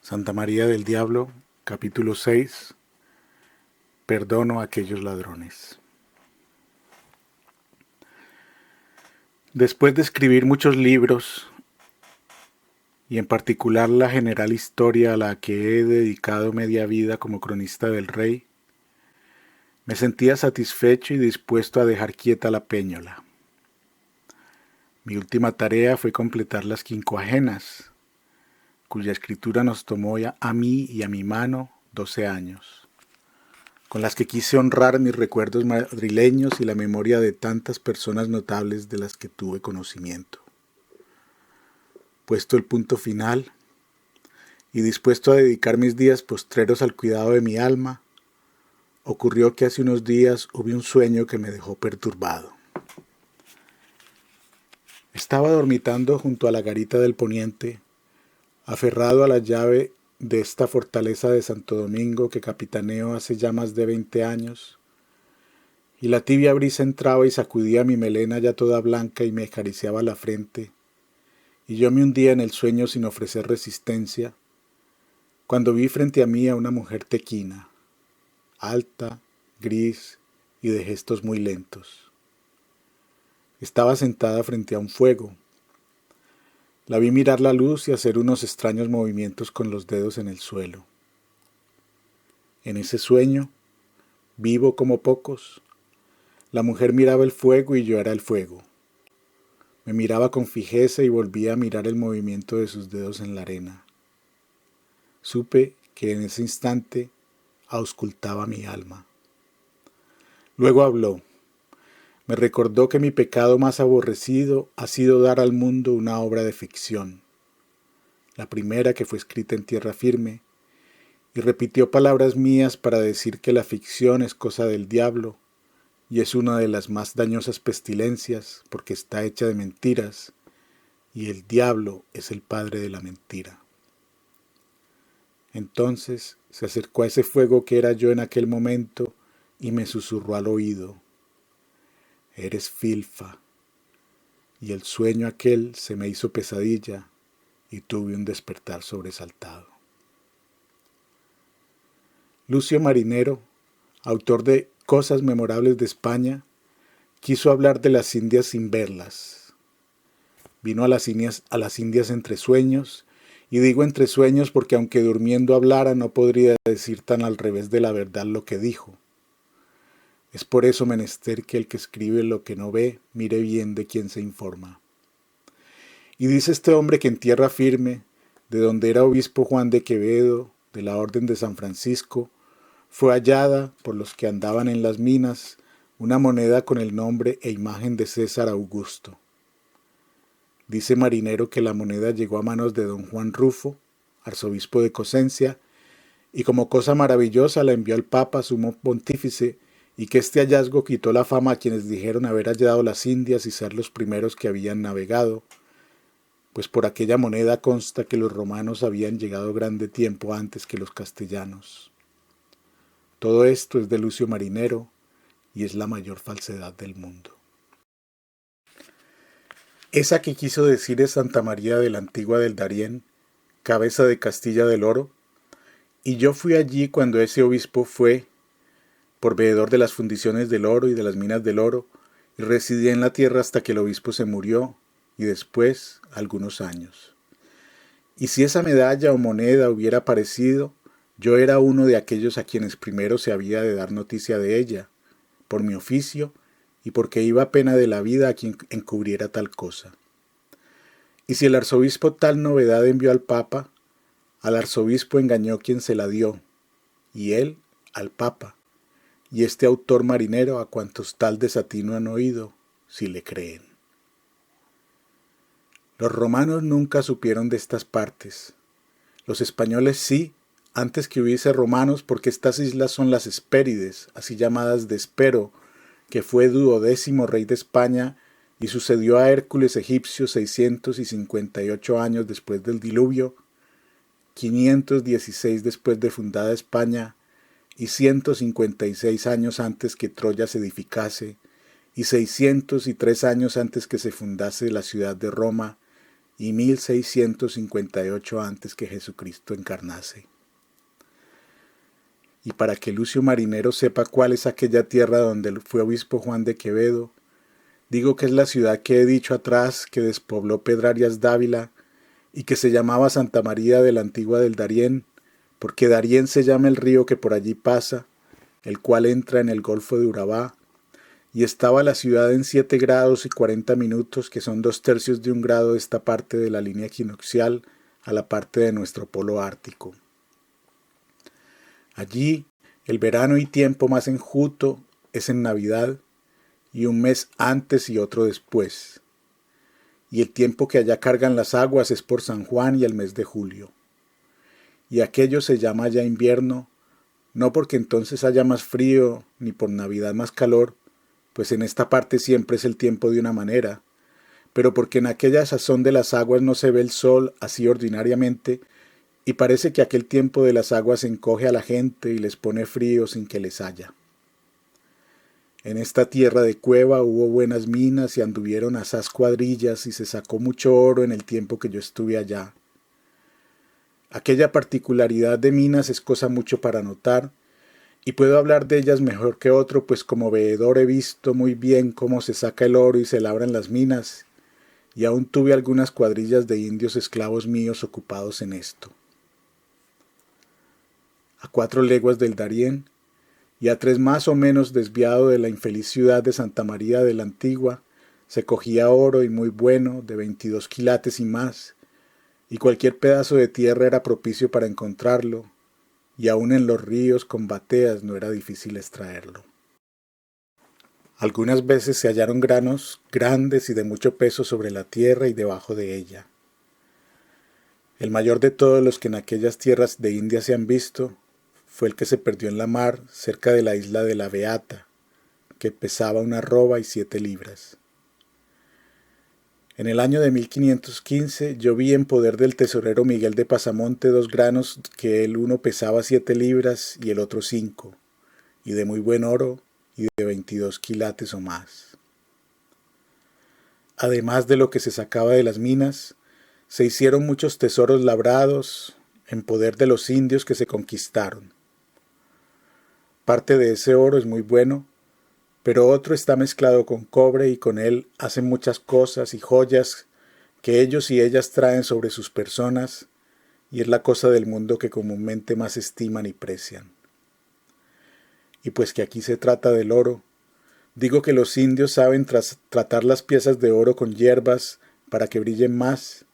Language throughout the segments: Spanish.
Santa María del Diablo, capítulo 6. Perdono a aquellos ladrones. Después de escribir muchos libros, y en particular la general historia a la que he dedicado media vida como cronista del rey, me sentía satisfecho y dispuesto a dejar quieta la péñola. Mi última tarea fue completar las quincuagenas, cuya escritura nos tomó a mí y a mi mano 12 años, con las que quise honrar mis recuerdos madrileños y la memoria de tantas personas notables de las que tuve conocimiento. Puesto el punto final y dispuesto a dedicar mis días postreros al cuidado de mi alma, ocurrió que hace unos días hubo un sueño que me dejó perturbado. Estaba dormitando junto a la garita del poniente, aferrado a la llave de esta fortaleza de Santo Domingo que capitaneo hace ya más de 20 años, y la tibia brisa entraba y sacudía mi melena ya toda blanca y me acariciaba la frente, y yo me hundía en el sueño sin ofrecer resistencia, cuando vi frente a mí a una mujer tequina, alta, gris y de gestos muy lentos. Estaba sentada frente a un fuego. La vi mirar la luz y hacer unos extraños movimientos con los dedos en el suelo. En ese sueño, vivo como pocos, la mujer miraba el fuego y yo era el fuego. Me miraba con fijeza y volvía a mirar el movimiento de sus dedos en la arena. Supe que en ese instante auscultaba mi alma. Luego habló. Me recordó que mi pecado más aborrecido ha sido dar al mundo una obra de ficción, la primera que fue escrita en tierra firme, y repitió palabras mías para decir que la ficción es cosa del diablo y es una de las más dañosas pestilencias porque está hecha de mentiras y el diablo es el padre de la mentira. Entonces se acercó a ese fuego que era yo en aquel momento y me susurró al oído: eres filfa. Y el sueño aquel se me hizo pesadilla y tuve un despertar sobresaltado. Lucio Marinero, autor de Cosas memorables de España, quiso hablar de las Indias sin verlas. Vino a las Indias entre sueños, y digo entre sueños porque aunque durmiendo hablara no podría decir tan al revés de la verdad lo que dijo. Es por eso menester que el que escribe lo que no ve mire bien de quién se informa. Y dice este hombre que en tierra firme, de donde era obispo Juan de Quevedo, de la Orden de San Francisco, fue hallada, por los que andaban en las minas, una moneda con el nombre e imagen de César Augusto. Dice Marinero que la moneda llegó a manos de don Juan Rufo, arzobispo de Cosencia, y como cosa maravillosa la envió al Papa Sumo Pontífice, y que este hallazgo quitó la fama a quienes dijeron haber hallado las Indias y ser los primeros que habían navegado, pues por aquella moneda consta que los romanos habían llegado grande tiempo antes que los castellanos. Todo esto es de Lucio Marinero y es la mayor falsedad del mundo. Esa que quiso decir es Santa María de la Antigua del Darién, cabeza de Castilla del Oro, y yo fui allí cuando ese obispo fue, por veedor de las fundiciones del oro y de las minas del oro, y residí en la tierra hasta que el obispo se murió, y después algunos años. Y si esa medalla o moneda hubiera aparecido, yo era uno de aquellos a quienes primero se había de dar noticia de ella, por mi oficio y porque iba a pena de la vida a quien encubriera tal cosa. Y si el arzobispo tal novedad envió al Papa, al arzobispo engañó quien se la dio, y él al Papa, y este autor Marinero a cuantos tal desatino han oído, si le creen. Los romanos nunca supieron de estas partes. Los españoles sí, antes que hubiese romanos, porque estas islas son las Hespérides, así llamadas de Espero, que fue 12º rey de España y sucedió a Hércules egipcio 658 años después del diluvio, 516 después de fundada España y 156 años antes que Troya se edificase y 603 años antes que se fundase la ciudad de Roma y 1658 antes que Jesucristo encarnase. Y para que Lucio Marinero sepa cuál es aquella tierra donde fue obispo Juan de Quevedo, digo que es la ciudad que he dicho atrás que despobló Pedrarias Dávila y que se llamaba Santa María de la Antigua del Darién, porque Darién se llama el río que por allí pasa, el cual entra en el Golfo de Urabá, y estaba la ciudad en 7 grados y 40 minutos, que son 2/3 de un grado de esta parte de la línea equinoccial a la parte de nuestro polo ártico. Allí, el verano y tiempo más enjuto es en Navidad, y un mes antes y otro después. Y el tiempo que allá cargan las aguas es por San Juan y el mes de julio. Y aquello se llama ya invierno, no porque entonces haya más frío, ni por Navidad más calor, pues en esta parte siempre es el tiempo de una manera, pero porque en aquella sazón de las aguas no se ve el sol así ordinariamente, y parece que aquel tiempo de las aguas encoge a la gente y les pone frío sin que les haya. En esta tierra de cueva hubo buenas minas y anduvieron asaz cuadrillas y se sacó mucho oro en el tiempo que yo estuve allá. Aquella particularidad de minas es cosa mucho para notar, y puedo hablar de ellas mejor que otro, pues como veedor he visto muy bien cómo se saca el oro y se labran las minas, y aún tuve algunas cuadrillas de indios esclavos míos ocupados en esto. A 4 leguas del Darién, y a 3 más o menos desviado de la infeliz ciudad de Santa María de la Antigua, se cogía oro y muy bueno, de 22 quilates y más, y cualquier pedazo de tierra era propicio para encontrarlo, y aún en los ríos con bateas no era difícil extraerlo. Algunas veces se hallaron granos grandes y de mucho peso sobre la tierra y debajo de ella. El mayor de todos los que en aquellas tierras de India se han visto fue el que se perdió en la mar cerca de la isla de la Beata, que pesaba 1 arroba y 7 libras. En el año de 1515 yo vi en poder del tesorero Miguel de Pasamonte 2 granos que el uno pesaba 7 libras y el otro 5, y de muy buen oro y de 22 quilates o más. Además de lo que se sacaba de las minas, se hicieron muchos tesoros labrados en poder de los indios que se conquistaron. Parte de ese oro es muy bueno, pero otro está mezclado con cobre y con él hacen muchas cosas y joyas que ellos y ellas traen sobre sus personas, y es la cosa del mundo que comúnmente más estiman y precian. Y pues que aquí se trata del oro, digo que los indios saben tratar las piezas de oro con hierbas para que brillen más,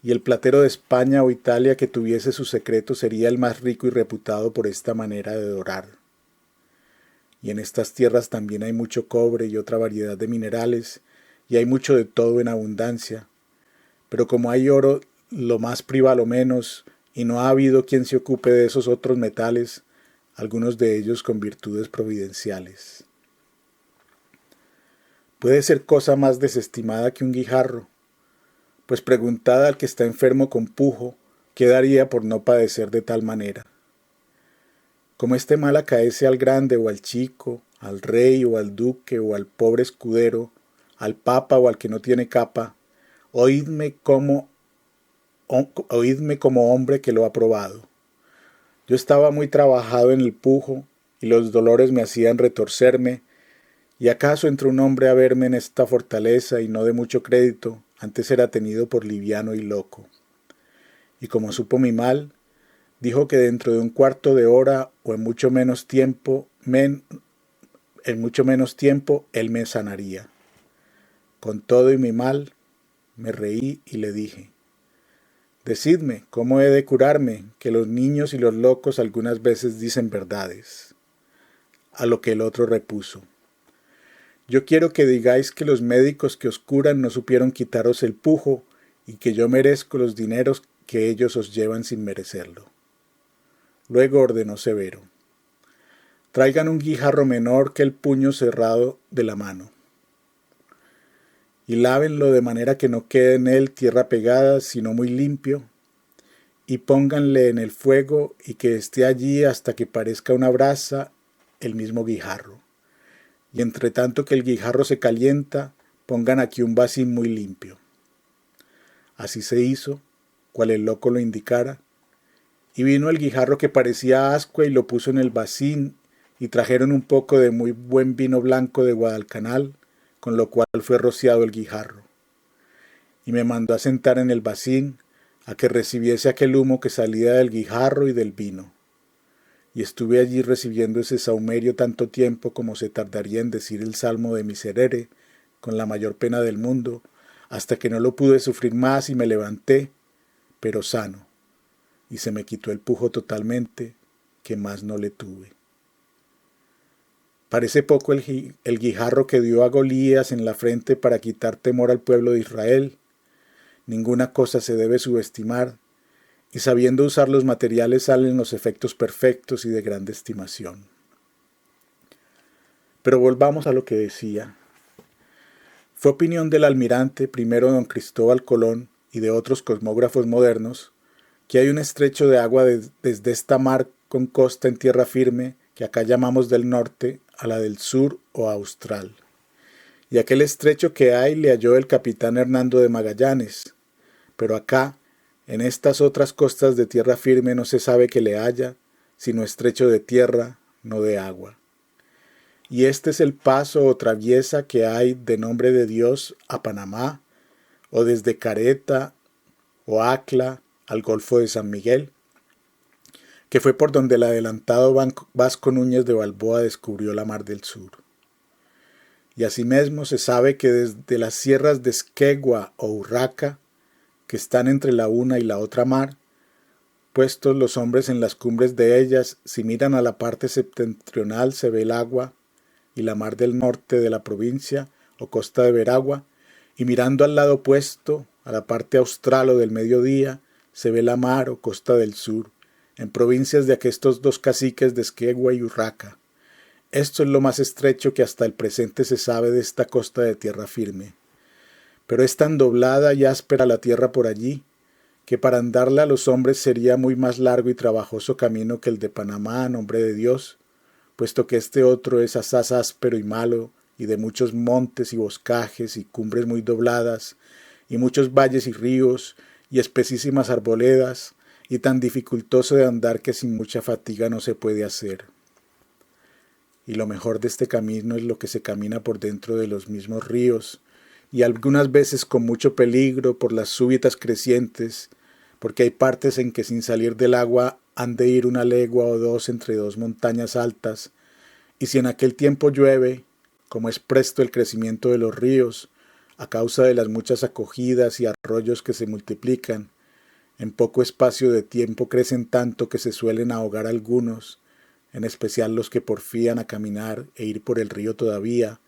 y el platero de España o Italia que tuviese su secreto sería el más rico y reputado por esta manera de dorar. Y en estas tierras también hay mucho cobre y otra variedad de minerales, y hay mucho de todo en abundancia. Pero como hay oro, lo más priva lo menos, y no ha habido quien se ocupe de esos otros metales, algunos de ellos con virtudes providenciales. Puede ser cosa más desestimada que un guijarro, pues preguntad al que está enfermo con pujo, ¿qué daría por no padecer de tal manera? Como este mal acaece al grande o al chico, al rey o al duque o al pobre escudero, al papa o al que no tiene capa, oídme como hombre que lo ha probado. Yo estaba muy trabajado en el pujo y los dolores me hacían retorcerme, y acaso entró un hombre a verme en esta fortaleza y no de mucho crédito, antes era tenido por liviano y loco. Y como supo mi mal, dijo que dentro de un cuarto de hora o en mucho menos tiempo él me sanaría. Con todo y mi mal, me reí y le dije: decidme, ¿cómo he de curarme? Que los niños y los locos algunas veces dicen verdades. A lo que el otro repuso: yo quiero que digáis que los médicos que os curan no supieron quitaros el pujo y que yo merezco los dineros que ellos os llevan sin merecerlo. Luego ordenó severo: traigan un guijarro menor que el puño cerrado de la mano, y lávenlo de manera que no quede en él tierra pegada, sino muy limpio, y pónganle en el fuego y que esté allí hasta que parezca una brasa el mismo guijarro. Y entre tanto que el guijarro se calienta, pongan aquí un bacín muy limpio. Así se hizo, cual el loco lo indicara, y vino el guijarro que parecía ascua y lo puso en el bacín, y trajeron un poco de muy buen vino blanco de Guadalcanal, con lo cual fue rociado el guijarro. Y me mandó a sentar en el bacín, a que recibiese aquel humo que salía del guijarro y del vino. Y estuve allí recibiendo ese sahumerio tanto tiempo como se tardaría en decir el salmo de Miserere, con la mayor pena del mundo, hasta que no lo pude sufrir más y me levanté, pero sano, y se me quitó el pujo totalmente, que más no le tuve. Parece poco el guijarro que dio a Golías en la frente para quitar temor al pueblo de Israel. Ninguna cosa se debe subestimar, y sabiendo usar los materiales salen los efectos perfectos y de grande estimación. Pero volvamos a lo que decía. Fue opinión del almirante, primero don Cristóbal Colón, y de otros cosmógrafos modernos, que hay un estrecho de agua desde esta mar con costa en tierra firme, que acá llamamos del norte, a la del sur o austral. Y aquel estrecho que hay le halló el capitán Hernando de Magallanes, pero acá, en estas otras costas de tierra firme no se sabe que le haya, sino estrecho de tierra, no de agua. Y este es el paso o traviesa que hay de nombre de Dios a Panamá, o desde Careta o Acla al Golfo de San Miguel, que fue por donde el adelantado Vasco Núñez de Balboa descubrió la Mar del Sur. Y asimismo se sabe que desde las sierras de Esquegua o Urraca, que están entre la una y la otra mar, puestos los hombres en las cumbres de ellas, si miran a la parte septentrional se ve el agua y la mar del norte de la provincia o costa de Veragua, y mirando al lado opuesto, a la parte austral o del mediodía, se ve la mar o costa del sur, en provincias de aquestos dos caciques de Esquegua y Urraca. Esto es lo más estrecho que hasta el presente se sabe de esta costa de tierra firme. Pero es tan doblada y áspera la tierra por allí, que para andarla a los hombres sería muy más largo y trabajoso camino que el de Panamá a nombre de Dios, puesto que este otro es asaz áspero y malo, y de muchos montes y boscajes y cumbres muy dobladas, y muchos valles y ríos, y espesísimas arboledas, y tan dificultoso de andar que sin mucha fatiga no se puede hacer. Y lo mejor de este camino es lo que se camina por dentro de los mismos ríos, y algunas veces con mucho peligro por las súbitas crecientes, porque hay partes en que sin salir del agua han de ir una legua o dos entre dos montañas altas, y si en aquel tiempo llueve, como es presto el crecimiento de los ríos, a causa de las muchas acogidas y arroyos que se multiplican, en poco espacio de tiempo crecen tanto que se suelen ahogar algunos, en especial los que porfían a caminar e ir por el río todavía,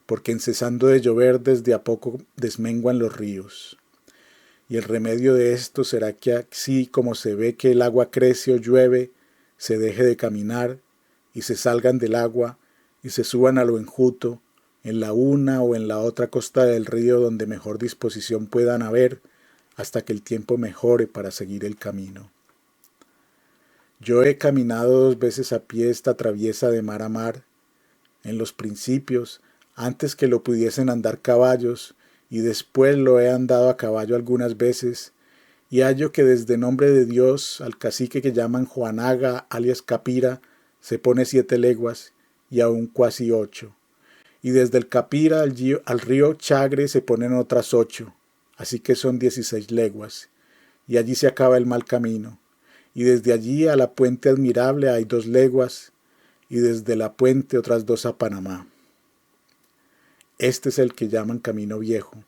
porque en cesando de llover desde a poco desmenguan los ríos. Y el remedio de esto será que así como se ve que el agua crece o llueve, se deje de caminar, y se salgan del agua, y se suban a lo enjuto, en la una o en la otra costa del río donde mejor disposición puedan haber, hasta que el tiempo mejore para seguir el camino. Yo he caminado 2 veces a pie esta traviesa de mar a mar, en los principios, antes que lo pudiesen andar caballos, y después lo he andado a caballo algunas veces, y hallo que desde nombre de Dios al cacique que llaman Juanaga, alias Capira, se pone 7 leguas, y aún cuasi 8, y desde el Capira al río Chagre se ponen otras 8, así que son 16 leguas, y allí se acaba el mal camino, y desde allí a la puente Admirable hay 2 leguas, y desde la puente otras 2 a Panamá. Este es el que llaman Camino Viejo.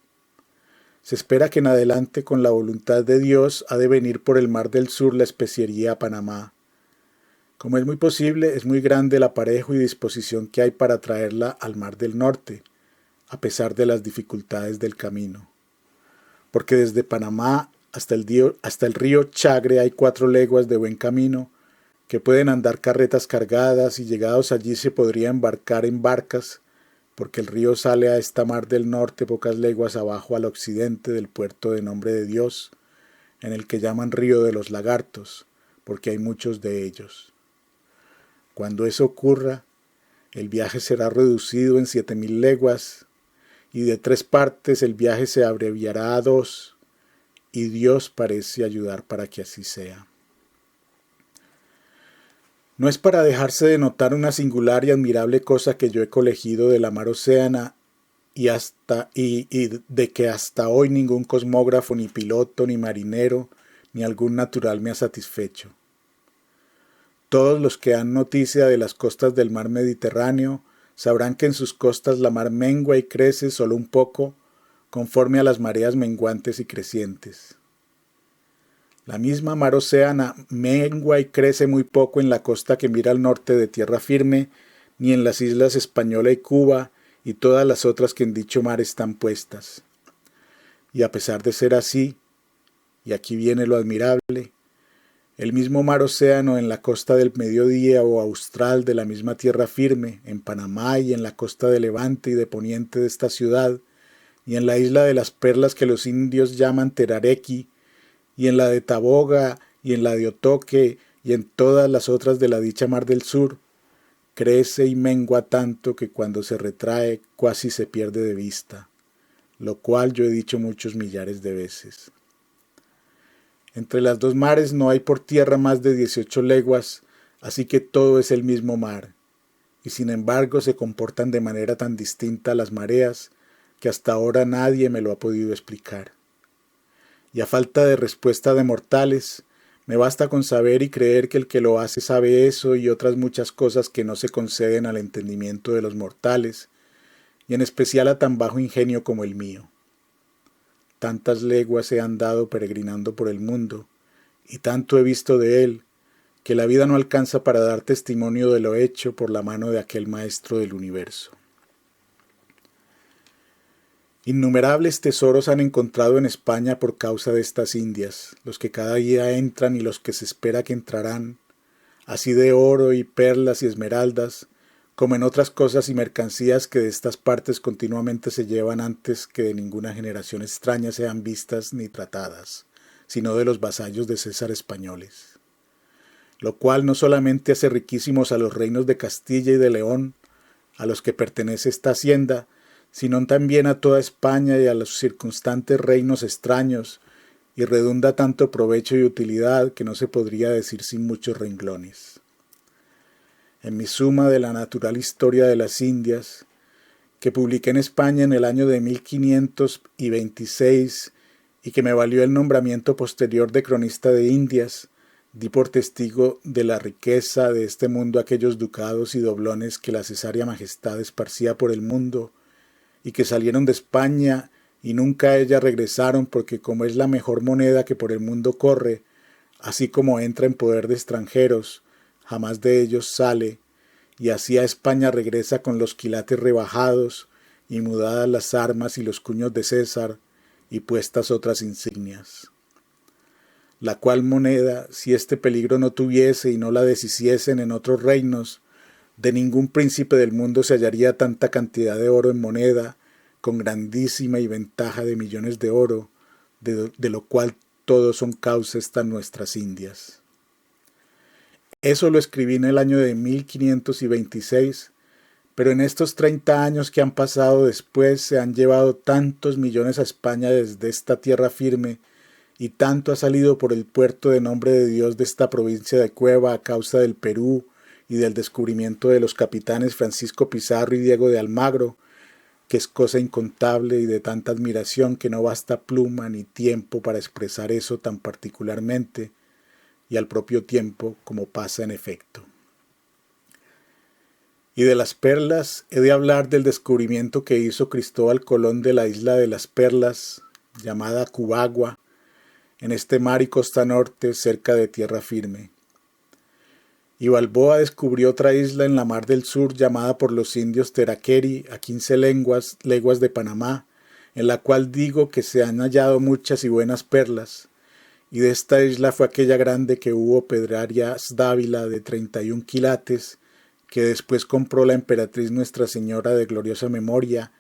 Se espera que en adelante, con la voluntad de Dios, ha de venir por el Mar del Sur la especiería a Panamá. Como es muy posible, es muy grande el aparejo y disposición que hay para traerla al Mar del Norte, a pesar de las dificultades del camino. Porque desde Panamá hasta el río Chagre hay 4 leguas de buen camino, que pueden andar carretas cargadas, y llegados allí se podría embarcar en barcas, porque el río sale a esta mar del norte pocas leguas abajo al occidente del puerto de Nombre de Dios, en el que llaman Río de los Lagartos, porque hay muchos de ellos. Cuando eso ocurra, el viaje será reducido en 7.000 leguas, y de 3 partes el viaje se abreviará a 2, y Dios parece ayudar para que así sea. No es para dejarse de notar una singular y admirable cosa que yo he colegido de la mar Océana y de que hasta hoy ningún cosmógrafo, ni piloto, ni marinero, ni algún natural me ha satisfecho. Todos los que dan noticia de las costas del mar Mediterráneo sabrán que en sus costas la mar mengua y crece solo un poco, conforme a las mareas menguantes y crecientes. La misma mar Océana mengua y crece muy poco en la costa que mira al norte de tierra firme, ni en las islas Española y Cuba y todas las otras que en dicho mar están puestas. Y a pesar de ser así, y aquí viene lo admirable, el mismo mar Océano en la costa del mediodía o austral de la misma tierra firme, en Panamá y en la costa de levante y de poniente de esta ciudad, y en la isla de las perlas que los indios llaman Terarequi, y en la de Taboga, y en la de Otoque, y en todas las otras de la dicha mar del sur, crece y mengua tanto que cuando se retrae casi se pierde de vista, lo cual yo he dicho muchos millares de veces. Entre las dos mares no hay por tierra más de 18 leguas, así que todo es el mismo mar, y sin embargo se comportan de manera tan distinta las mareas que hasta ahora nadie me lo ha podido explicar. Y a falta de respuesta de mortales, me basta con saber y creer que el que lo hace sabe eso y otras muchas cosas que no se conceden al entendimiento de los mortales, y en especial a tan bajo ingenio como el mío. Tantas leguas he andado peregrinando por el mundo, y tanto he visto de él, que la vida no alcanza para dar testimonio de lo hecho por la mano de aquel maestro del universo. Innumerables tesoros han encontrado en España por causa de estas Indias, los que cada día entran y los que se espera que entrarán, así de oro y perlas y esmeraldas, como en otras cosas y mercancías que de estas partes continuamente se llevan antes que de ninguna generación extraña sean vistas ni tratadas, sino de los vasallos de César españoles. Lo cual no solamente hace riquísimos a los reinos de Castilla y de León, a los que pertenece esta hacienda, sino también a toda España y a los circunstantes reinos extraños, y redunda tanto provecho y utilidad que no se podría decir sin muchos renglones. En mi suma de la natural historia de las Indias, que publiqué en España en el año de 1526 y que me valió el nombramiento posterior de cronista de Indias, di por testigo de la riqueza de este mundo aquellos ducados y doblones que la cesárea majestad esparcía por el mundo, y que salieron de España y nunca a ella regresaron porque como es la mejor moneda que por el mundo corre, así como entra en poder de extranjeros, jamás de ellos sale, y así a España regresa con los quilates rebajados y mudadas las armas y los cuños de César y puestas otras insignias. La cual moneda, si este peligro no tuviese y no la deshiciesen en otros reinos, de ningún príncipe del mundo se hallaría tanta cantidad de oro en moneda, con grandísima y ventaja de millones de oro, de lo cual todos son causa estas nuestras Indias. Eso lo escribí en el año de 1526, pero en estos 30 años que han pasado después se han llevado tantos millones a España desde esta tierra firme, y tanto ha salido por el puerto de nombre de Dios de esta provincia de Cueva a causa del Perú, y del descubrimiento de los capitanes Francisco Pizarro y Diego de Almagro, que es cosa incontable y de tanta admiración que no basta pluma ni tiempo para expresar eso tan particularmente y al propio tiempo como pasa en efecto. Y de las perlas he de hablar del descubrimiento que hizo Cristóbal Colón de la isla de las Perlas, llamada Cubagua, en este mar y costa norte cerca de tierra firme. Y Balboa descubrió otra isla en la mar del sur llamada por los indios Teraqueri a 15 leguas de Panamá, en la cual digo que se han hallado muchas y buenas perlas. Y de esta isla fue aquella grande que hubo Pedrarias Dávila de 31 quilates, que después compró la emperatriz Nuestra Señora de gloriosa memoria,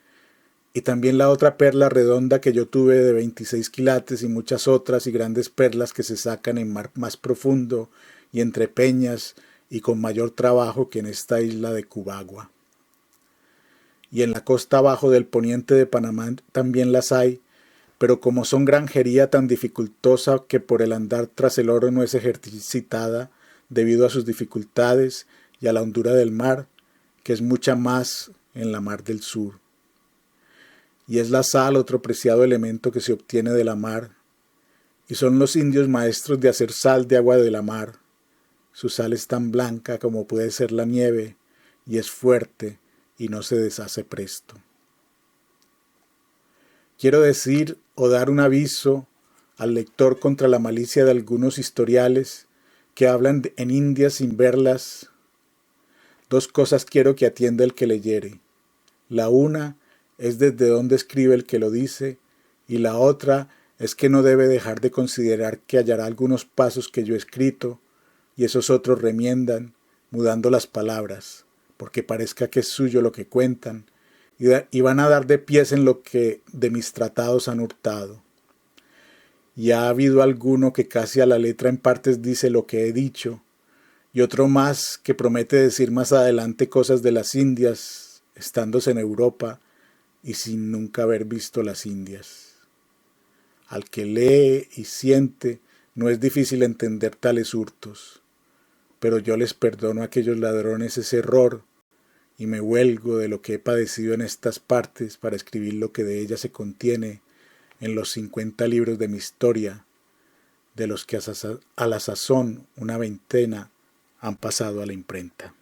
y también la otra perla redonda que yo tuve de 26 quilates y muchas otras y grandes perlas que se sacan en mar más profundo y entre peñas, y con mayor trabajo que en esta isla de Cubagua. Y en la costa abajo del poniente de Panamá también las hay, pero como son granjería tan dificultosa que por el andar tras el oro no es ejercitada debido a sus dificultades y a la hondura del mar, que es mucha más en la mar del sur. Y es la sal otro preciado elemento que se obtiene de la mar, y son los indios maestros de hacer sal de agua de la mar. Su sal es tan blanca como puede ser la nieve, y es fuerte y no se deshace presto. Quiero decir o dar un aviso al lector contra la malicia de algunos historiales que hablan en Indias sin verlas. Dos cosas quiero que atienda el que leyere. La una es desde dónde escribe el que lo dice, y la otra es que no debe dejar de considerar que hallará algunos pasos que yo he escrito, y esos otros remiendan, mudando las palabras, porque parezca que es suyo lo que cuentan, y van a dar de pies en lo que de mis tratados han hurtado. Y ha habido alguno que casi a la letra en partes dice lo que he dicho, y otro más que promete decir más adelante cosas de las Indias, estándose en Europa y sin nunca haber visto las Indias. Al que lee y siente, no es difícil entender tales hurtos, pero yo les perdono a aquellos ladrones ese error, y me huelgo de lo que he padecido en estas partes para escribir lo que de ella se contiene en los 50 libros de mi historia, de los que a la sazón una veintena han pasado a la imprenta.